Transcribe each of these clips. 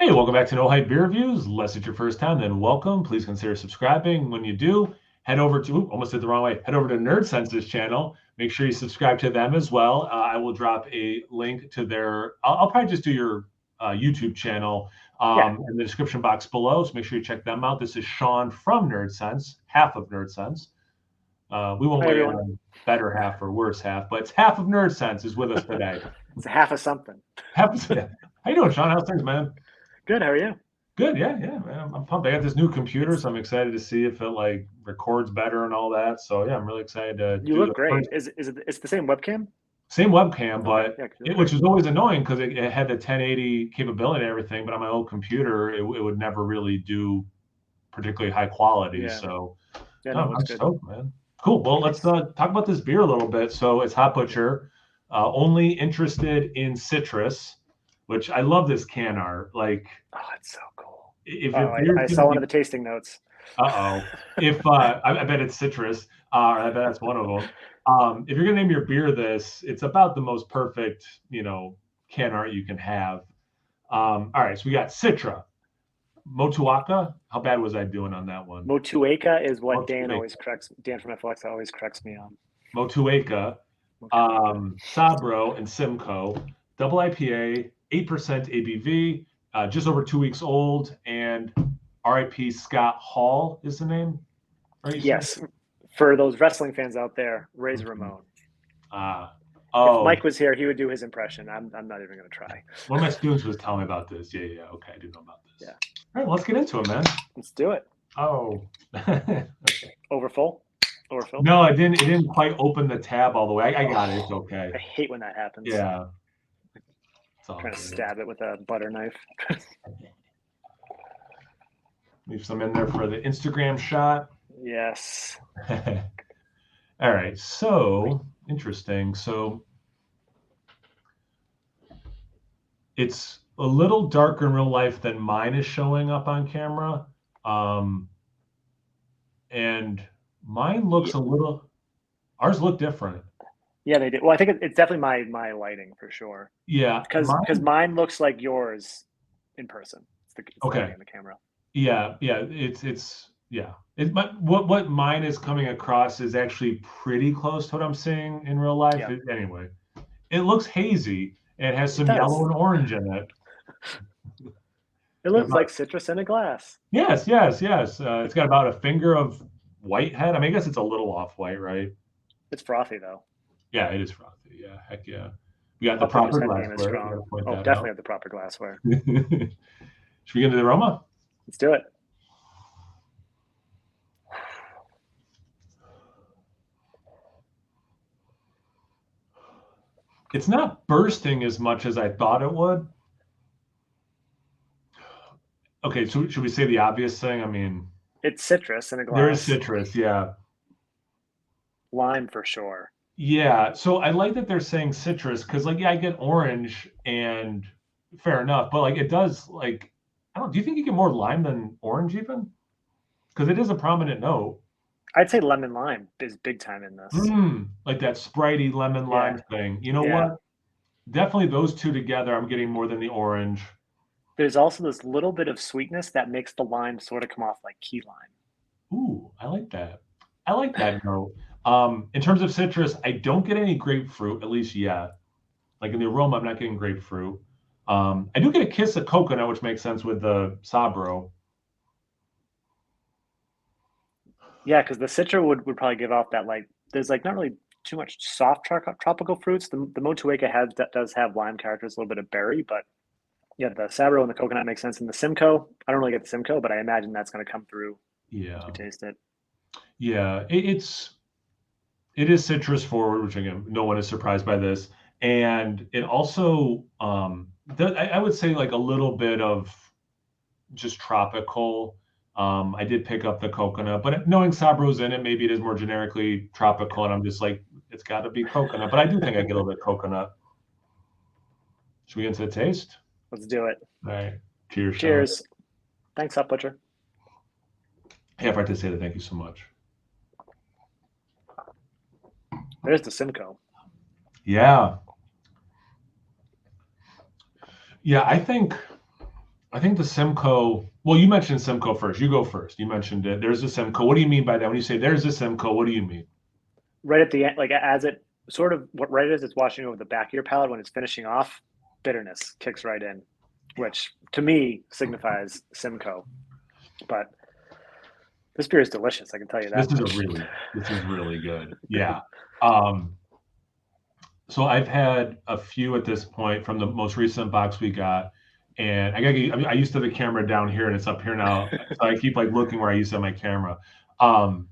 Hey, welcome back to No Hype Beer Reviews. Unless it's your first time, then welcome. Please consider subscribing. When you do, head over to, almost did the wrong way, head over to Nerdsense's channel. Make sure you subscribe to them as well. I will drop a link to I'll probably just do your YouTube channel in the description box below. So make sure you check them out. This is Shaun from Nerdsense, half of Nerdsense. We won't weigh in on better half or worse half, but it's half of Nerdsense is with us today. It's a half of something. How you doing, Shaun? How's things, man? Good. How are you? Good. Yeah, man. I'm pumped. I got this new computer, so I'm excited to see if it records better and all that. So yeah, I'm really excited to You look great. Is it? It's the same webcam? Same webcam, but which is always annoying because it had the 1080 capability and everything, but on my old computer, it would never really do particularly high quality. Yeah. So I'm stoked, man. Cool. Well, let's talk about this beer a little bit. So it's Hot Butcher, only interested in citrus, which I love this can art. Oh, it's so cool. I saw one of the tasting notes. If I bet it's citrus, I bet that's one of them. If you're gonna name your beer this, it's about the most perfect, can art you can have. All right, so we got Citra, Motueka. How bad was I doing on that one? Motueka is what Dan from FLX always corrects me on. Motueka, Sabro and Simcoe, double IPA, 8% ABV, just over 2 weeks old, and RIP Scott Hall is the name, right? Yes. For those wrestling fans out there, Razor Ramon. If Mike was here, he would do his impression. I'm not even going to try. One of my students was telling me about this. Yeah. Okay, I do know about this. Yeah. All right, let's get into it, man. Let's do it. Oh. Okay. Overfull? No, it didn't quite open the tab all the way. I got it. It's okay. I hate when that happens. Yeah. Trying to stab it with a butter knife. Leave some in there for the Instagram shot. Yes. All right. So interesting. So it's a little darker in real life than mine is showing up on camera. And mine looks ours look different. Yeah, they did. Well, I think it's definitely my lighting for sure. Yeah. Because mine looks like yours in person. It's okay. In the camera. Yeah. What mine is coming across is actually pretty close to what I'm seeing in real life. Yeah. Anyway, it looks hazy and it has some yellow and orange in it. It looks like citrus in a glass. Yes. It's got about a finger of white head. I mean, I guess it's a little off-white, right? It's frothy, though. Yeah, it is frothy. Yeah, heck yeah. We got the proper glassware. Definitely have the proper glassware. Should we get into the aroma? Let's do it. It's not bursting as much as I thought it would. Okay, so should we say the obvious thing? I mean, it's citrus in a glass. There is citrus, yeah. Lime for sure. Yeah, so I like that they're saying citrus because, I get orange and fair enough, but it does I don't. Do you think you get more lime than orange even? Because it is a prominent note. I'd say lemon lime is big time in this. Like that Spritey lemon lime thing. You know what? Definitely those two together, I'm getting more than the orange. There's also this little bit of sweetness that makes the lime sort of come off like key lime. Ooh, I like that. I like that note. In terms of citrus, I don't get any grapefruit, at least yet. In the aroma, I'm not getting grapefruit. I do get a kiss of coconut, which makes sense with the Sabro. Yeah, because the Citra would probably give off that there's not really too much soft tropical fruits. The Motueka does have lime characters, a little bit of berry, but yeah, the Sabro and the coconut makes sense. And the Simcoe, I don't really get the Simcoe, but I imagine that's going to come through. Yeah, as we taste it. Yeah, it is citrus forward, which again, no one is surprised by this, and it also I would say a little bit of just tropical. I did pick up the coconut, but knowing Sabro's in it, maybe it is more generically tropical, and I'm just it's got to be coconut. But I do think I get a little bit of coconut. Should we get into the taste? Let's do it. All right. Cheers. Cheers. Thanks, Hot Butcher. Hey, I forgot to say that. Thank you so much. There's the Simcoe. Yeah. Yeah, I think I think the Simcoe. Well, you mentioned Simcoe first. You go first. You mentioned it. There's a Simcoe. What do you mean by that? When you say there's a Simcoe, what do you mean? Right at the end, like as it sort of right as it's washing over the back of your palate when it's finishing off, bitterness kicks right in, which to me signifies Simcoe. But this beer is delicious. I can tell you This that is a much. really. This is really good. Yeah. Um, so I've had a few at this point from the most recent box we got, and I used to have the camera down here and it's up here now, so I keep like looking where I used to have my camera. Um,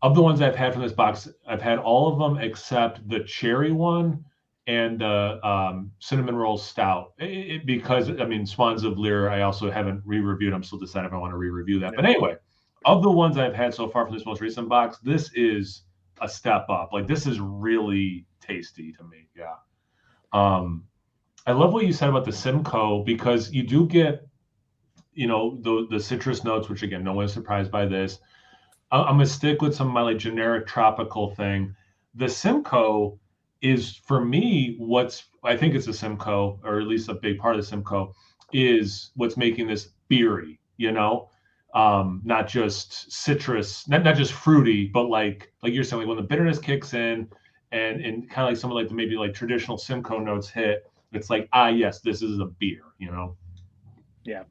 of the ones I've had from this box, I've had all of them except the cherry one and the cinnamon roll stout. Because I mean, Swans of Lear, I also haven't re-reviewed. I'm still deciding if I want to re-review that. Yeah. But anyway, of the ones I've had so far from this most recent box, this is a step up. Like this is really tasty to me. Yeah. Um, I love what you said about the Simcoe because you do get, the citrus notes, which again, no one's surprised by this. I'm gonna stick with some of my like generic tropical thing. The Simcoe is for me what's I think it's a Simcoe, or at least a big part of the Simcoe, is what's making this beery, not just citrus, not just fruity, but like you're saying, like when the bitterness kicks in and kind of like some of like the maybe like traditional Simcoe notes hit, it's like, yes, this is a beer. Yeah.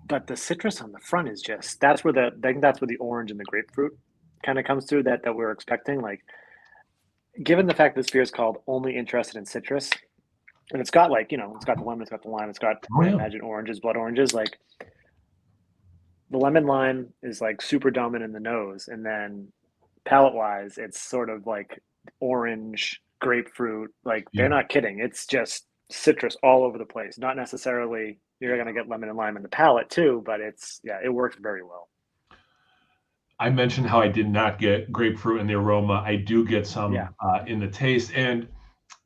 But the citrus on the front is just that's where I think that's where the orange and the grapefruit kind of comes through that we're expecting. Like, given the fact this beer is called Only Interested in Citrus, and it's got like, it's got the lemon, it's got the lime, it's got, Oh I yeah. imagine, oranges, blood oranges. Like the lemon lime is like super dominant in the nose, and then palate wise, it's sort of like orange, grapefruit. Like they're Yeah. not kidding. It's just citrus all over the place. Not necessarily you're gonna get lemon and lime in the palate too, but it works very well. I mentioned how I did not get grapefruit in the aroma. I do get Yeah, some in the taste, and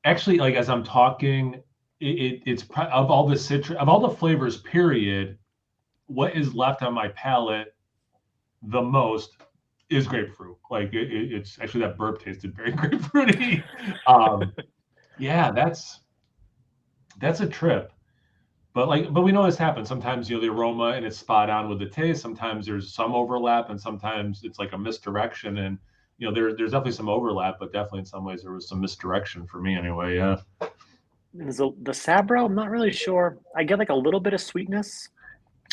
actually, like as I'm talking, it's of all the citrus, of all the flavors. Period. What is left on my palate the most is grapefruit. Like it's actually that burp tasted very grapefruity. Yeah, that's a trip. But we know this happens. Sometimes the aroma and it's spot on with the taste. Sometimes there's some overlap, and sometimes it's like a misdirection. And there's definitely some overlap, but definitely in some ways there was some misdirection for me anyway. Yeah. the Sabro, I'm not really sure. I get like a little bit of sweetness.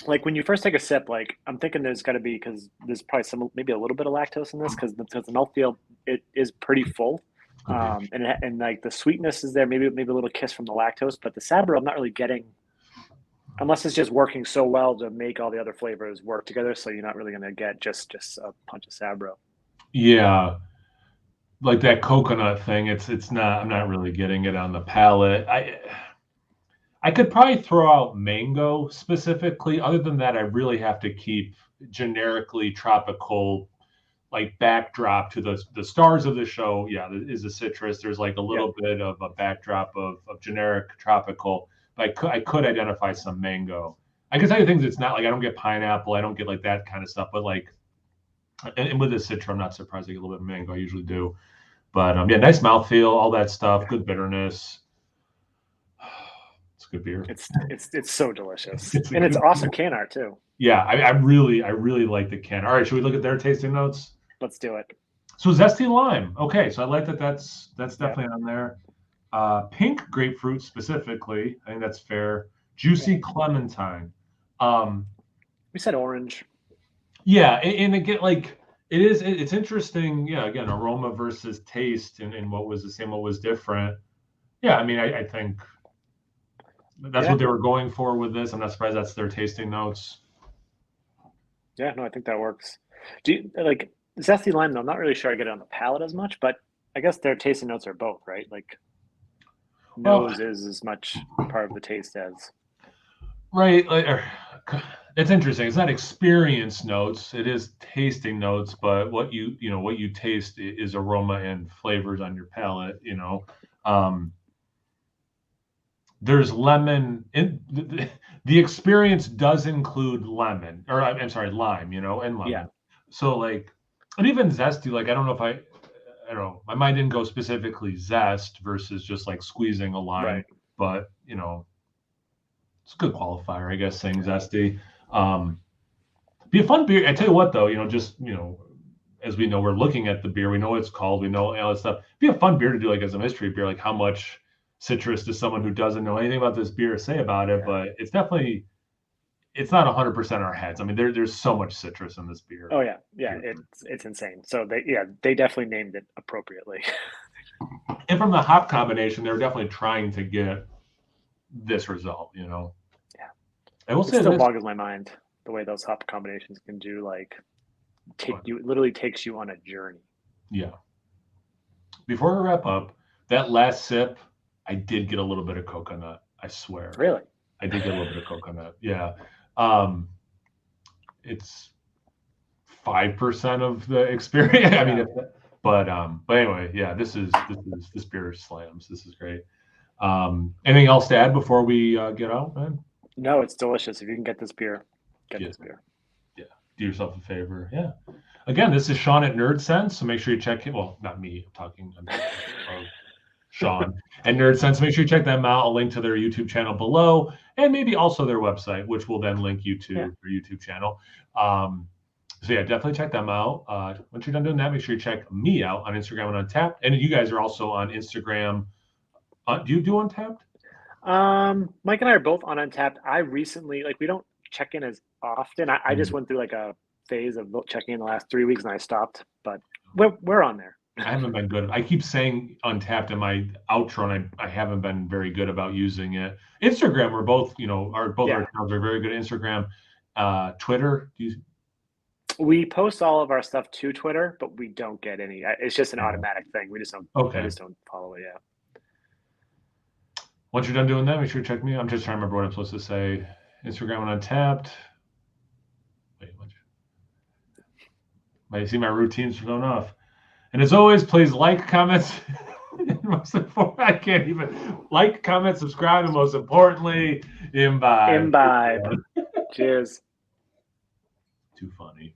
Like when you first take a sip, like I'm thinking there's got to be because there's probably maybe a little bit of lactose in this because the mouthfeel it is pretty full, Could be. and like the sweetness is there, maybe a little kiss from the lactose, but the Sabro I'm not really getting unless it's just working so well to make all the other flavors work together. So you're not really going to get just a punch of Sabro. Yeah, like that coconut thing. It's not. I'm Yeah, not really getting it on the palate. I could probably throw out mango specifically. Other than that, I really have to keep generically tropical like backdrop to the stars of the show. Yeah, is a citrus. There's like a yeah, little bit of a backdrop of generic tropical. But I could identify some mango. I can tell you things. It's not like I don't get pineapple. I don't get like that kind of stuff. But like, and with the citra, I'm not surprised I get a little bit of mango. I usually do. But yeah, nice mouthfeel, all that stuff. yeah. Good bitterness. It's good beer. It's so delicious, It's a and it's good awesome beer. can art too. Yeah, I really like the can. All right, should we look at their tasting notes? Let's do it. So zesty lime. Okay, so I like that. That's Yeah, definitely on there. Pink grapefruit specifically. I think that's fair. yeah. Juicy clementine. Um, We said orange. yeah, and again, like it's interesting. Yeah, again, aroma versus taste, and what was the same, what was different. Yeah, I mean, I think that's Yeah, what they were going for with this. I'm not surprised that's their tasting notes. yeah. No, I think that works. Do you like zesty lime? Though I'm not really sure I get it on the palate as much, but I guess their tasting notes are both right. Like Well, nose is as much part of the taste as right, it's interesting. It's not experience notes; it is tasting notes. But what you taste is aroma and flavors on your palate. Um, there's lemon. The experience does include lemon, or I'm sorry, lime. And yeah, lemon. So like, and even zesty. Like I don't know if I don't know. My mind didn't go specifically zest versus just like squeezing a lime, right. but It's a good qualifier, I guess, saying zesty. Be a fun beer. I tell you what, though, just, as we know, we're looking at the beer. We know what it's called. We know all that stuff. Be a fun beer to do, like, as a mystery beer. Like, how much citrus does someone who doesn't know anything about this beer say about it? But it's definitely, it's not 100% our heads. I mean, there's so much citrus in this beer. Oh yeah, it's insane. So they definitely named it appropriately. And from the hop combination, they were definitely trying to get this result. Yeah, I will say it still this. boggles my mind the way those hop combinations can do. Like, literally takes you on a journey. Yeah. Before we wrap up, that last sip, I did get a little bit of coconut. I swear. Really? I did get a little bit of coconut. Yeah. It's 5% of the experience. I mean, but anyway, yeah, this beer slams. This is great. Anything else to add before we get out, man? No, it's delicious. If you can get this beer, get this beer. Yeah, do yourself a favor. Yeah. Again, this is Shaun at Nerdsense, so make sure you check him. Well, not me. I'm talking Shaun at Nerdsense. Make sure you check them out. I'll link to their YouTube channel below, and maybe also their website, which will then link you to their YouTube channel. So yeah, definitely check them out. Once you're done doing that, make sure you check me out on Instagram and Untappd. And you guys are also on Instagram. Do you do Untappd? Mike and I are both on Untappd. I recently, we don't check in as often. I just went through like a phase of checking in the last 3 weeks and I stopped, but we're on there. I haven't been good. I keep saying Untappd in my outro, and I haven't been very good about using it. Instagram, we're both, our accounts are very good at Instagram. Twitter, we post all of our stuff to Twitter, but we don't get any. It's just an automatic thing. We just don't. Okay. I just don't follow it. Yeah. Once you're done doing that, make sure you check me. I'm just trying to remember what I'm supposed to say. Instagram and Untappd. Wait, what? You see my routines going off. And as always, please like, comments. Most important, I can't even like, comment, subscribe, and most importantly, imbibe. Cheers. Too funny.